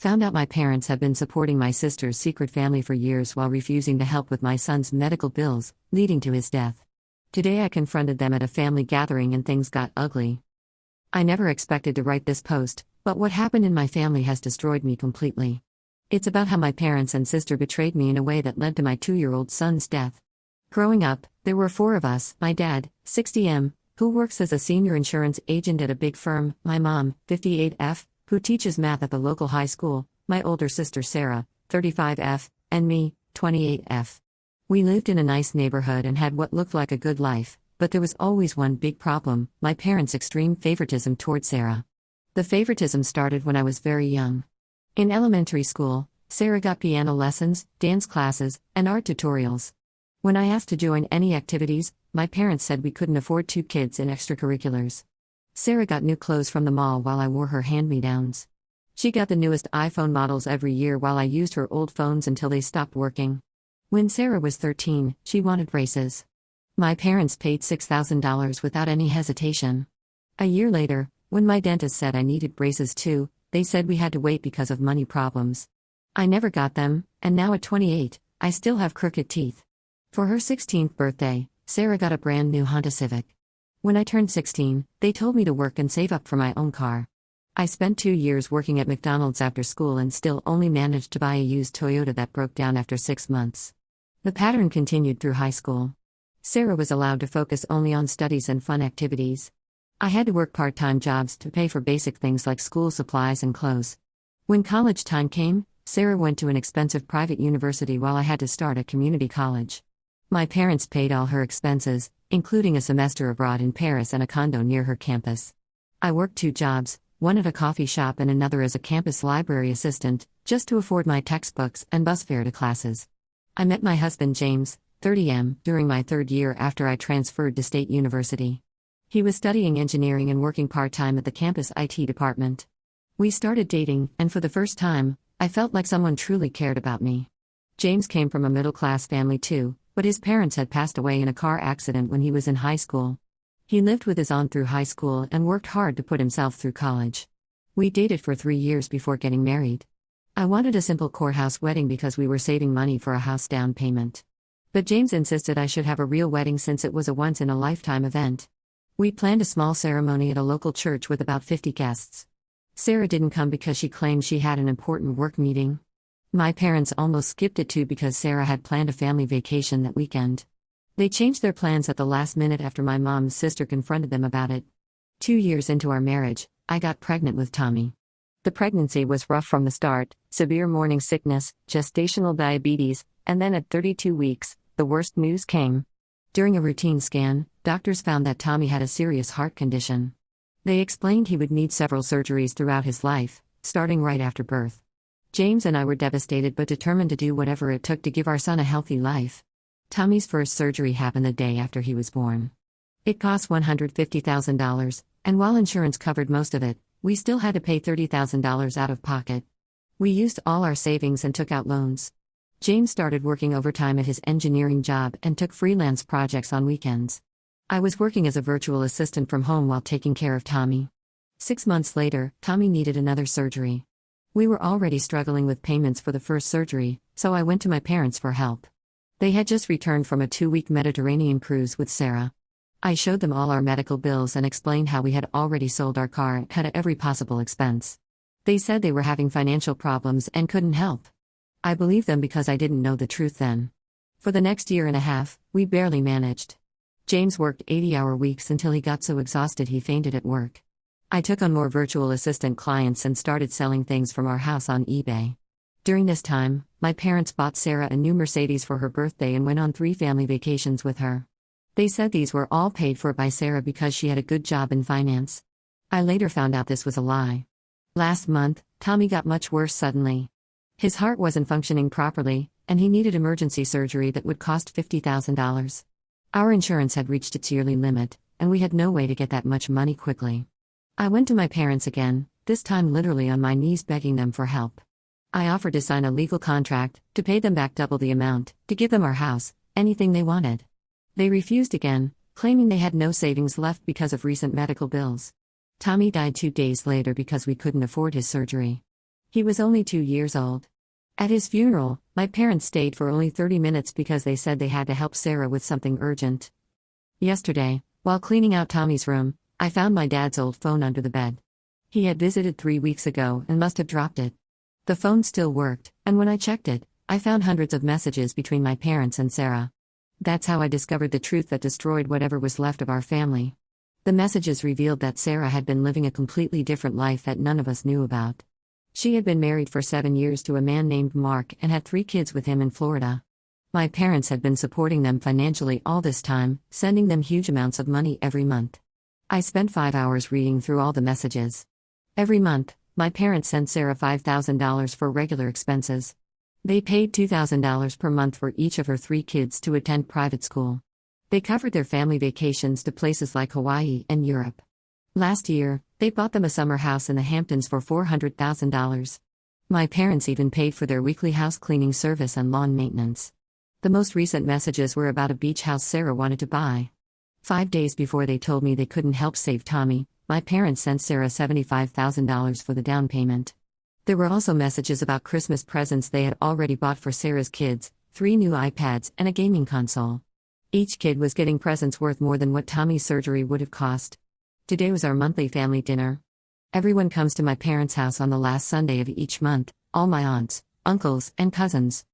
Found out my parents had been supporting my sister's secret family for years while refusing to help with my son's medical bills, leading to his death. Today I confronted them at a family gathering and things got ugly. I never expected to write this post, but what happened in my family has destroyed me completely. It's about how my parents and sister betrayed me in a way that led to my 2-year-old son's death. Growing up, there were 4 of us: my dad, 60M, who works as a senior insurance agent at a big firm, my mom, 58F, who teaches math at the local high school, my older sister Sarah, 35F, and me, 28F. We lived in a nice neighborhood and had what looked like a good life, but there was always one big problem: my parents' extreme favoritism toward Sarah. The favoritism started when I was very young. In elementary school, Sarah got piano lessons, dance classes, and art tutorials. When I asked to join any activities, my parents said we couldn't afford 2 kids in extracurriculars. Sarah got new clothes from the mall while I wore her hand-me-downs. She got the newest iPhone models every year while I used her old phones until they stopped working. When Sarah was 13, she wanted braces. My parents paid $6,000 without any hesitation. A year later, when my dentist said I needed braces too, they said we had to wait because of money problems. I never got them, and now at 28, I still have crooked teeth. For her 16th birthday, Sarah got a brand new Honda Civic. When I turned 16, they told me to work and save up for my own car. I spent 2 years working at McDonald's after school and still only managed to buy a used Toyota that broke down after 6 months. The pattern continued through high school. Sarah was allowed to focus only on studies and fun activities. I had to work part-time jobs to pay for basic things like school supplies and clothes. When college time came, Sarah went to an expensive private university while I had to start at community college. My parents paid all her expenses, including a semester abroad in Paris and a condo near her campus. I worked 2 jobs, one at a coffee shop and another as a campus library assistant, just to afford my textbooks and bus fare to classes. I met my husband James, 30M, during my 3rd year after I transferred to State University. He was studying engineering and working part-time at the campus IT department. We started dating, and for the first time, I felt like someone truly cared about me. James came from a middle-class family too, but his parents had passed away in a car accident when he was in high school. He lived with his aunt through high school and worked hard to put himself through college. We dated for 3 years before getting married. I wanted a simple courthouse wedding because we were saving money for a house down payment. But James insisted I should have a real wedding since it was a once-in-a-lifetime event. We planned a small ceremony at a local church with about 50 guests. Sarah didn't come because she claimed she had an important work meeting. My parents almost skipped it too because Sarah had planned a family vacation that weekend. They changed their plans at the last minute after my mom's sister confronted them about it. 2 years into our marriage, I got pregnant with Tommy. The pregnancy was rough from the start: severe morning sickness, gestational diabetes, and then at 32 weeks, the worst news came. During a routine scan, doctors found that Tommy had a serious heart condition. They explained he would need several surgeries throughout his life, starting right after birth. James and I were devastated but determined to do whatever it took to give our son a healthy life. Tommy's first surgery happened the day after he was born. It cost $150,000, and while insurance covered most of it, we still had to pay $30,000 out of pocket. We used all our savings and took out loans. James started working overtime at his engineering job and took freelance projects on weekends. I was working as a virtual assistant from home while taking care of Tommy. 6 months later, Tommy needed another surgery. We were already struggling with payments for the first surgery, so I went to my parents for help. They had just returned from a 2-week Mediterranean cruise with Sarah. I showed them all our medical bills and explained how we had already sold our car and cut every possible expense. They said they were having financial problems and couldn't help. I believed them because I didn't know the truth then. For the next year and a half, we barely managed. James worked 80-hour weeks until he got so exhausted he fainted at work. I took on more virtual assistant clients and started selling things from our house on eBay. During this time, my parents bought Sarah a new Mercedes for her birthday and went on 3 family vacations with her. They said these were all paid for by Sarah because she had a good job in finance. I later found out this was a lie. Last month, Tommy got much worse suddenly. His heart wasn't functioning properly, and he needed emergency surgery that would cost $50,000. Our insurance had reached its yearly limit, and we had no way to get that much money quickly. I went to my parents again, this time literally on my knees begging them for help. I offered to sign a legal contract, to pay them back double the amount, to give them our house, anything they wanted. They refused again, claiming they had no savings left because of recent medical bills. Tommy died 2 days later because we couldn't afford his surgery. He was only 2 years old. At his funeral, my parents stayed for only 30 minutes because they said they had to help Sarah with something urgent. Yesterday, while cleaning out Tommy's room, I found my dad's old phone under the bed. He had visited 3 weeks ago and must have dropped it. The phone still worked, and when I checked it, I found hundreds of messages between my parents and Sarah. That's how I discovered the truth that destroyed whatever was left of our family. The messages revealed that Sarah had been living a completely different life that none of us knew about. She had been married for 7 years to a man named Mark and had 3 kids with him in Florida. My parents had been supporting them financially all this time, sending them huge amounts of money every month. I spent 5 hours reading through all the messages. Every month, my parents sent Sarah $5,000 for regular expenses. They paid $2,000 per month for each of her 3 kids to attend private school. They covered their family vacations to places like Hawaii and Europe. Last year, they bought them a summer house in the Hamptons for $400,000. My parents even paid for their weekly house cleaning service and lawn maintenance. The most recent messages were about a beach house Sarah wanted to buy. 5 days before they told me they couldn't help save Tommy, my parents sent Sarah $75,000 for the down payment. There were also messages about Christmas presents they had already bought for Sarah's kids, 3 new iPads and a gaming console. Each kid was getting presents worth more than what Tommy's surgery would have cost. Today was our monthly family dinner. Everyone comes to my parents' house on the last Sunday of each month, all my aunts, uncles, and cousins.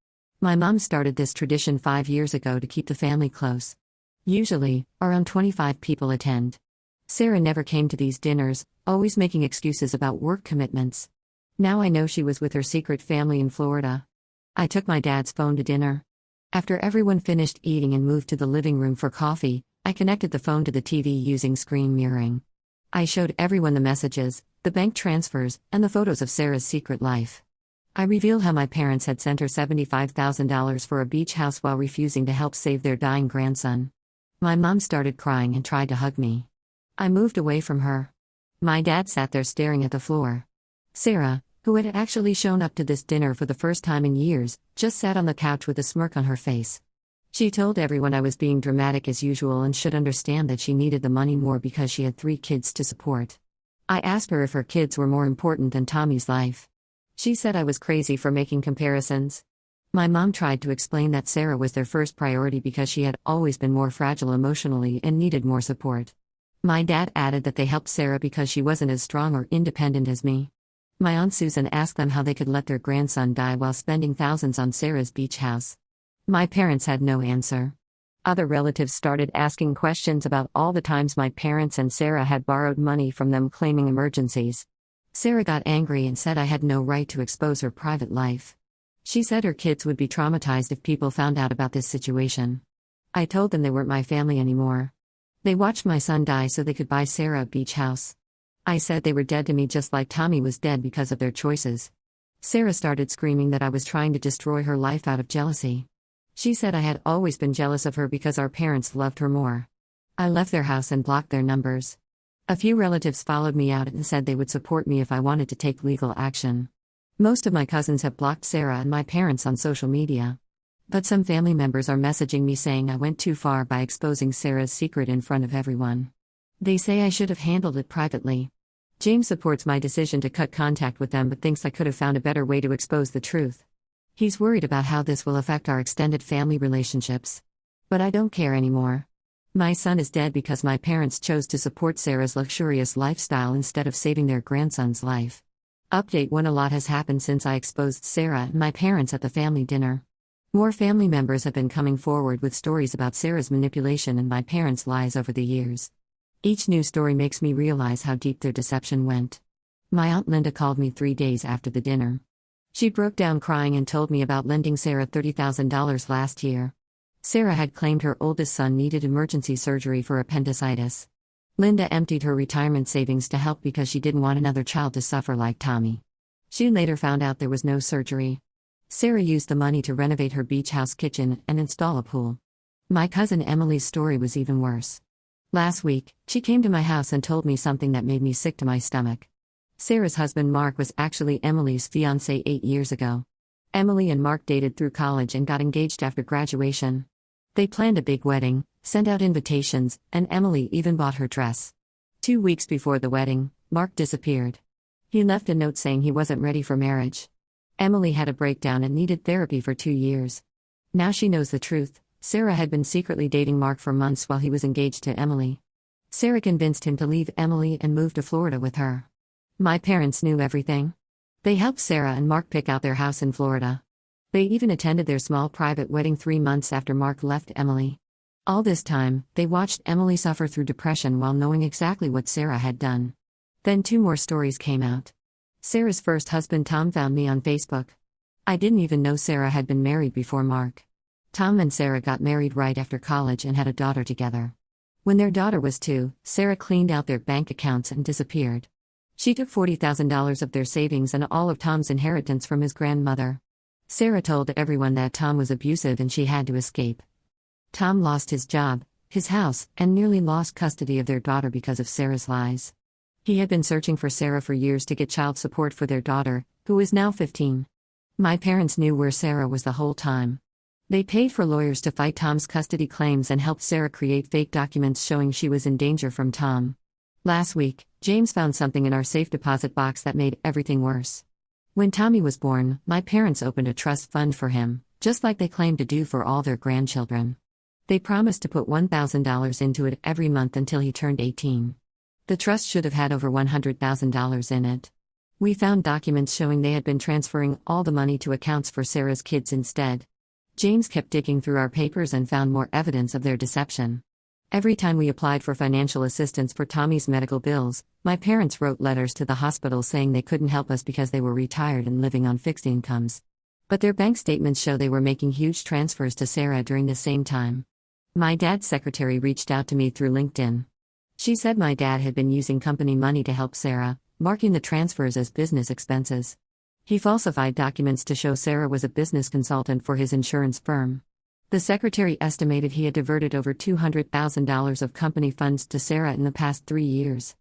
My mom started this tradition 5 years ago to keep the family close. Usually, around 25 people attend. Sarah never came to these dinners, always making excuses about work commitments. Now I know she was with her secret family in Florida. I took my dad's phone to dinner. After everyone finished eating and moved to the living room for coffee, I connected the phone to the TV using screen mirroring. I showed everyone the messages, the bank transfers, and the photos of Sarah's secret life. I revealed how my parents had sent her $75,000 for a beach house while refusing to help save their dying grandson. My mom started crying and tried to hug me. I moved away from her. My dad sat there staring at the floor. Sarah, who had actually shown up to this dinner for the first time in years, just sat on the couch with a smirk on her face. She told everyone I was being dramatic as usual and should understand that she needed the money more because she had 3 kids to support. I asked her if her kids were more important than Tommy's life. She said I was crazy for making comparisons. My mom tried to explain that Sarah was their first priority because she had always been more fragile emotionally and needed more support. My dad added that they helped Sarah because she wasn't as strong or independent as me. My Aunt Susan asked them how they could let their grandson die while spending thousands on Sarah's beach house. My parents had no answer. Other relatives started asking questions about all the times my parents and Sarah had borrowed money from them claiming emergencies. Sarah got angry and said I had no right to expose her private life. She said her kids would be traumatized if people found out about this situation. I told them they weren't my family anymore. They watched my son die so they could buy Sarah a beach house. I said they were dead to me just like Tommy was dead because of their choices. Sarah started screaming that I was trying to destroy her life out of jealousy. She said I had always been jealous of her because our parents loved her more. I left their house and blocked their numbers. A few relatives followed me out and said they would support me if I wanted to take legal action. Most of my cousins have blocked Sarah and my parents on social media. But some family members are messaging me saying I went too far by exposing Sarah's secret in front of everyone. They say I should have handled it privately. James supports my decision to cut contact with them but thinks I could have found a better way to expose the truth. He's worried about how this will affect our extended family relationships. But I don't care anymore. My son is dead because my parents chose to support Sarah's luxurious lifestyle instead of saving their grandson's life. Update 1: A lot has happened since I exposed Sarah and my parents at the family dinner. More family members have been coming forward with stories about Sarah's manipulation and my parents' lies over the years. Each new story makes me realize how deep their deception went. My Aunt Linda called me 3 days after the dinner. She broke down crying and told me about lending Sarah $30,000 last year. Sarah had claimed her oldest son needed emergency surgery for appendicitis. Linda emptied her retirement savings to help because she didn't want another child to suffer like Tommy. She later found out there was no surgery. Sarah used the money to renovate her beach house kitchen and install a pool. My cousin Emily's story was even worse. Last week, she came to my house and told me something that made me sick to my stomach. Sarah's husband Mark was actually Emily's fiancé 8 years ago. Emily and Mark dated through college and got engaged after graduation. They planned a big wedding, sent out invitations, and Emily even bought her dress. 2 weeks before the wedding, Mark disappeared. He left a note saying he wasn't ready for marriage. Emily had a breakdown and needed therapy for 2 years. Now she knows the truth. Sarah had been secretly dating Mark for months while he was engaged to Emily. Sarah convinced him to leave Emily and move to Florida with her. My parents knew everything. They helped Sarah and Mark pick out their house in Florida. They even attended their small private wedding 3 months after Mark left Emily. All this time, they watched Emily suffer through depression while knowing exactly what Sarah had done. Then 2 more stories came out. Sarah's first husband Tom found me on Facebook. I didn't even know Sarah had been married before Mark. Tom and Sarah got married right after college and had a daughter together. When their daughter was 2, Sarah cleaned out their bank accounts and disappeared. She took $40,000 of their savings and all of Tom's inheritance from his grandmother. Sarah told everyone that Tom was abusive and she had to escape. Tom lost his job, his house, and nearly lost custody of their daughter because of Sarah's lies. He had been searching for Sarah for years to get child support for their daughter, who is now 15. My parents knew where Sarah was the whole time. They paid for lawyers to fight Tom's custody claims and helped Sarah create fake documents showing she was in danger from Tom. Last week, James found something in our safe deposit box that made everything worse. When Tommy was born, my parents opened a trust fund for him, just like they claimed to do for all their grandchildren. They promised to put $1,000 into it every month until he turned 18. The trust should have had over $100,000 in it. We found documents showing they had been transferring all the money to accounts for Sarah's kids instead. James kept digging through our papers and found more evidence of their deception. Every time we applied for financial assistance for Tommy's medical bills, my parents wrote letters to the hospital saying they couldn't help us because they were retired and living on fixed incomes. But their bank statements show they were making huge transfers to Sarah during the same time. My dad's secretary reached out to me through LinkedIn. She said my dad had been using company money to help Sarah, marking the transfers as business expenses. He falsified documents to show Sarah was a business consultant for his insurance firm. The secretary estimated he had diverted over $200,000 of company funds to Sarah in the past 3 years.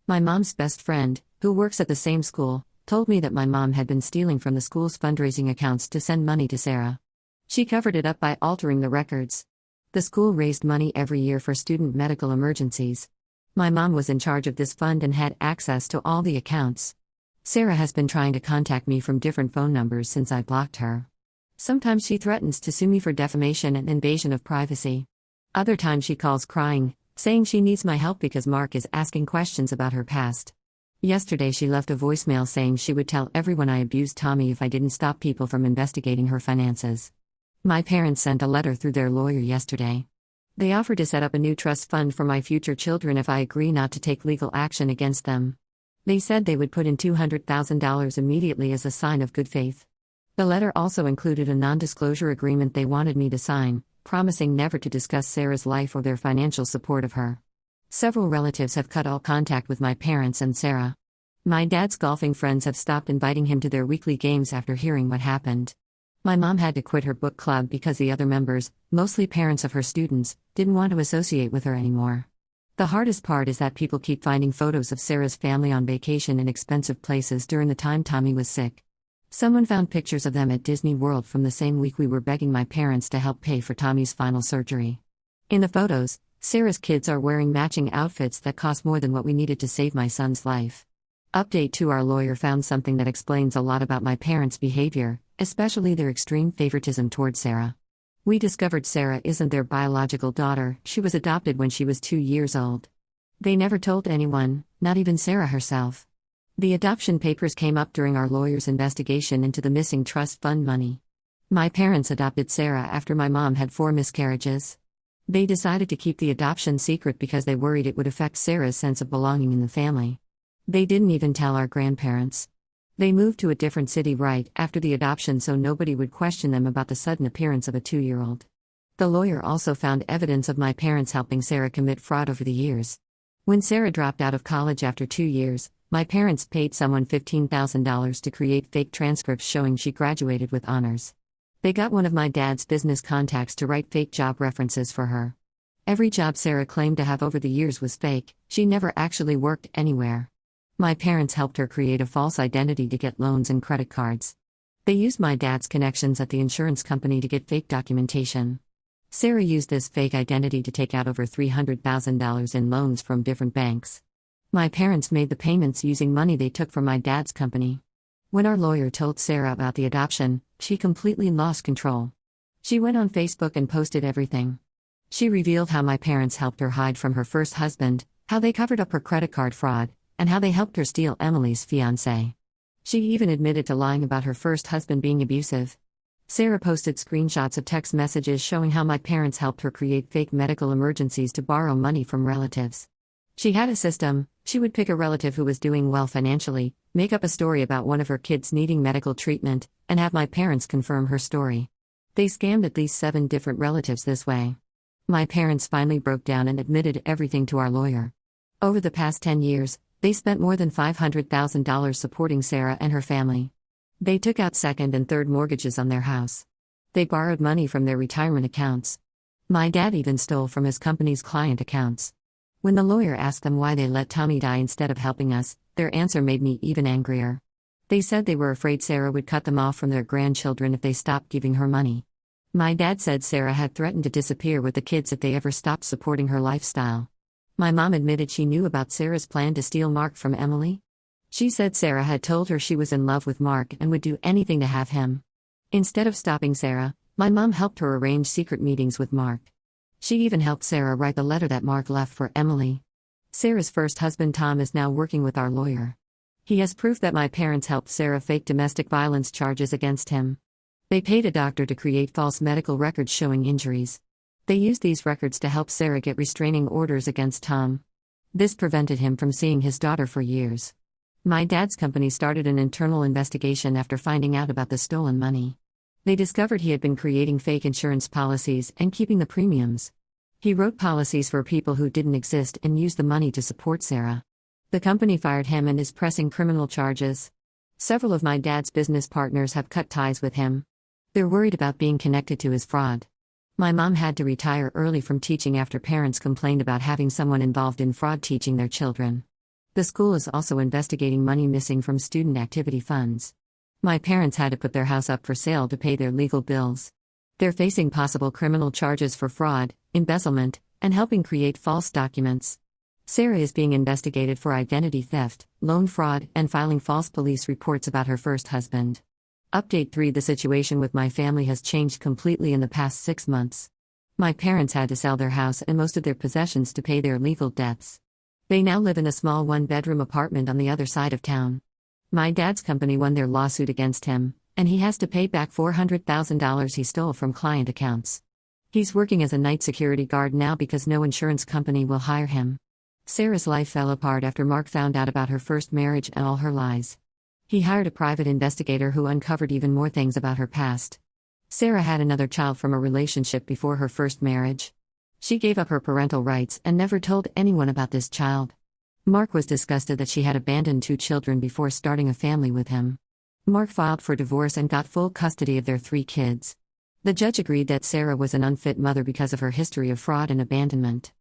My mom's best friend, who works at the same school, told me that my mom had been stealing from the school's fundraising accounts to send money to Sarah. She covered it up by altering the records. The school raised money every year for student medical emergencies. My mom was in charge of this fund and had access to all the accounts. Sarah has been trying to contact me from different phone numbers since I blocked her. Sometimes she threatens to sue me for defamation and invasion of privacy. Other times she calls crying, saying she needs my help because Mark is asking questions about her past. Yesterday she left a voicemail saying she would tell everyone I abused Tommy if I didn't stop people from investigating her finances. My parents sent a letter through their lawyer yesterday. They offered to set up a new trust fund for my future children if I agree not to take legal action against them. They said they would put in $200,000 immediately as a sign of good faith. The letter also included a non-disclosure agreement they wanted me to sign, promising never to discuss Sarah's life or their financial support of her. Several relatives have cut all contact with my parents and Sarah. My dad's golfing friends have stopped inviting him to their weekly games after hearing what happened. My mom had to quit her book club because the other members, mostly parents of her students, didn't want to associate with her anymore. The hardest part is that people keep finding photos of Sarah's family on vacation in expensive places during the time Tommy was sick. Someone found pictures of them at Disney World from the same week we were begging my parents to help pay for Tommy's final surgery. In the photos, Sarah's kids are wearing matching outfits that cost more than what we needed to save my son's life. Update 2: Our lawyer found something that explains a lot about my parents' behavior, especially their extreme favoritism toward Sarah. We discovered Sarah isn't their biological daughter, she was adopted when she was 2 years old. They never told anyone, not even Sarah herself. The adoption papers came up during our lawyer's investigation into the missing trust fund money. My parents adopted Sarah after my mom had 4 miscarriages. They decided to keep the adoption secret because they worried it would affect Sarah's sense of belonging in the family. They didn't even tell our grandparents. They moved to a different city right after the adoption so nobody would question them about the sudden appearance of a 2-year-old. The lawyer also found evidence of my parents helping Sarah commit fraud over the years. When Sarah dropped out of college after 2 years, my parents paid someone $15,000 to create fake transcripts showing she graduated with honors. They got one of my dad's business contacts to write fake job references for her. Every job Sarah claimed to have over the years was fake, she never actually worked anywhere. My parents helped her create a false identity to get loans and credit cards. They used my dad's connections at the insurance company to get fake documentation. Sarah used this fake identity to take out over $300,000 in loans from different banks. My parents made the payments using money they took from my dad's company. When our lawyer told Sarah about the adoption, she completely lost control. She went on Facebook and posted everything. She revealed how my parents helped her hide from her first husband, how they covered up her credit card fraud, and how they helped her steal Emily's fiancé. She even admitted to lying about her first husband being abusive. Sarah posted screenshots of text messages showing how my parents helped her create fake medical emergencies to borrow money from relatives. She had a system. She would pick a relative who was doing well financially, make up a story about one of her kids needing medical treatment, and have my parents confirm her story. They scammed at least 7 different relatives this way. My parents finally broke down and admitted everything to our lawyer. Over the past 10 years, they spent more than $500,000 supporting Sarah and her family. They took out second and third mortgages on their house. They borrowed money from their retirement accounts. My dad even stole from his company's client accounts. When the lawyer asked them why they let Tommy die instead of helping us, their answer made me even angrier. They said they were afraid Sarah would cut them off from their grandchildren if they stopped giving her money. My dad said Sarah had threatened to disappear with the kids if they ever stopped supporting her lifestyle. My mom admitted she knew about Sarah's plan to steal Mark from Emily. She said Sarah had told her she was in love with Mark and would do anything to have him. Instead of stopping Sarah, my mom helped her arrange secret meetings with Mark. She even helped Sarah write the letter that Mark left for Emily. Sarah's first husband Tom is now working with our lawyer. He has proof that my parents helped Sarah fake domestic violence charges against him. They paid a doctor to create false medical records showing injuries. They used these records to help Sarah get restraining orders against Tom. This prevented him from seeing his daughter for years. My dad's company started an internal investigation after finding out about the stolen money. They discovered he had been creating fake insurance policies and keeping the premiums. He wrote policies for people who didn't exist and used the money to support Sarah. The company fired him and is pressing criminal charges. Several of my dad's business partners have cut ties with him. They're worried about being connected to his fraud. My mom had to retire early from teaching after parents complained about having someone involved in fraud teaching their children. The school is also investigating money missing from student activity funds. My parents had to put their house up for sale to pay their legal bills. They're facing possible criminal charges for fraud, embezzlement, and helping create false documents. Sarah is being investigated for identity theft, loan fraud, and filing false police reports about her first husband. Update 3: The situation with my family has changed completely in the past 6 months. My parents had to sell their house and most of their possessions to pay their legal debts. They now live in a small 1-bedroom apartment on the other side of town. My dad's company won their lawsuit against him, and he has to pay back $400,000 he stole from client accounts. He's working as a night security guard now because no insurance company will hire him. Sarah's life fell apart after Mark found out about her first marriage and all her lies. He hired a private investigator who uncovered even more things about her past. Sarah had another child from a relationship before her first marriage. She gave up her parental rights and never told anyone about this child. Mark was disgusted that she had abandoned 2 children before starting a family with him. Mark filed for divorce and got full custody of their 3 kids. The judge agreed that Sarah was an unfit mother because of her history of fraud and abandonment.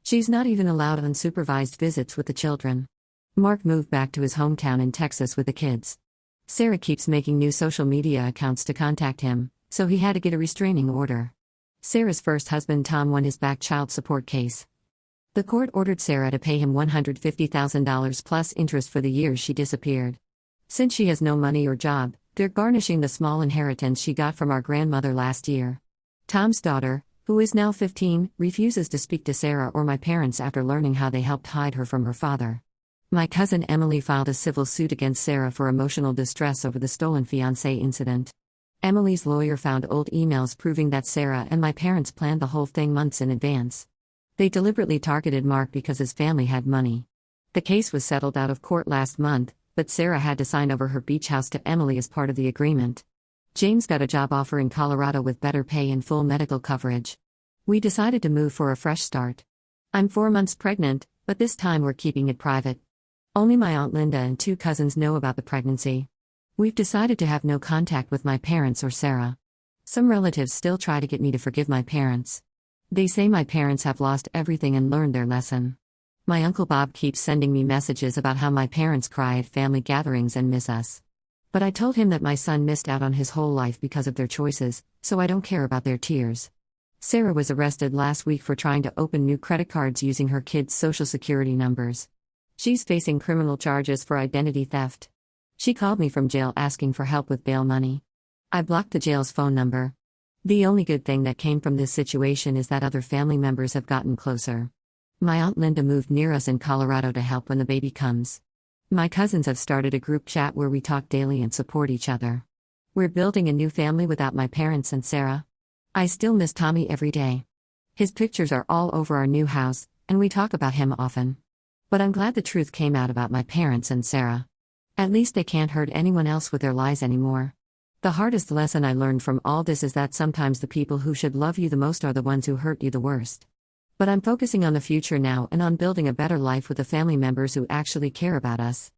She's not even allowed unsupervised visits with the children. Mark moved back to his hometown in Texas with the kids. Sarah keeps making new social media accounts to contact him, so he had to get a restraining order. Sarah's first husband Tom won his back child support case. The court ordered Sarah to pay him $150,000 plus interest for the years she disappeared. Since she has no money or job, they're garnishing the small inheritance she got from our grandmother last year. Tom's daughter, who is now 15, refuses to speak to Sarah or my parents after learning how they helped hide her from her father. My cousin Emily filed a civil suit against Sarah for emotional distress over the stolen fiancé incident. Emily's lawyer found old emails proving that Sarah and my parents planned the whole thing months in advance. They deliberately targeted Mark because his family had money. The case was settled out of court last month, but Sarah had to sign over her beach house to Emily as part of the agreement. James got a job offer in Colorado with better pay and full medical coverage. We decided to move for a fresh start. I'm 4 months pregnant, but this time we're keeping it private. Only my Aunt Linda and 2 cousins know about the pregnancy. We've decided to have no contact with my parents or Sarah. Some relatives still try to get me to forgive my parents. They say my parents have lost everything and learned their lesson. My Uncle Bob keeps sending me messages about how my parents cry at family gatherings and miss us. But I told him that my son missed out on his whole life because of their choices, so I don't care about their tears. Sarah was arrested last week for trying to open new credit cards using her kids' social security numbers. She's facing criminal charges for identity theft. She called me from jail asking for help with bail money. I blocked the jail's phone number. The only good thing that came from this situation is that other family members have gotten closer. My Aunt Linda moved near us in Colorado to help when the baby comes. My cousins have started a group chat where we talk daily and support each other. We're building a new family without my parents and Sarah. I still miss Tommy every day. His pictures are all over our new house, and we talk about him often. But I'm glad the truth came out about my parents and Sarah. At least they can't hurt anyone else with their lies anymore. The hardest lesson I learned from all this is that sometimes the people who should love you the most are the ones who hurt you the worst. But I'm focusing on the future now and on building a better life with the family members who actually care about us.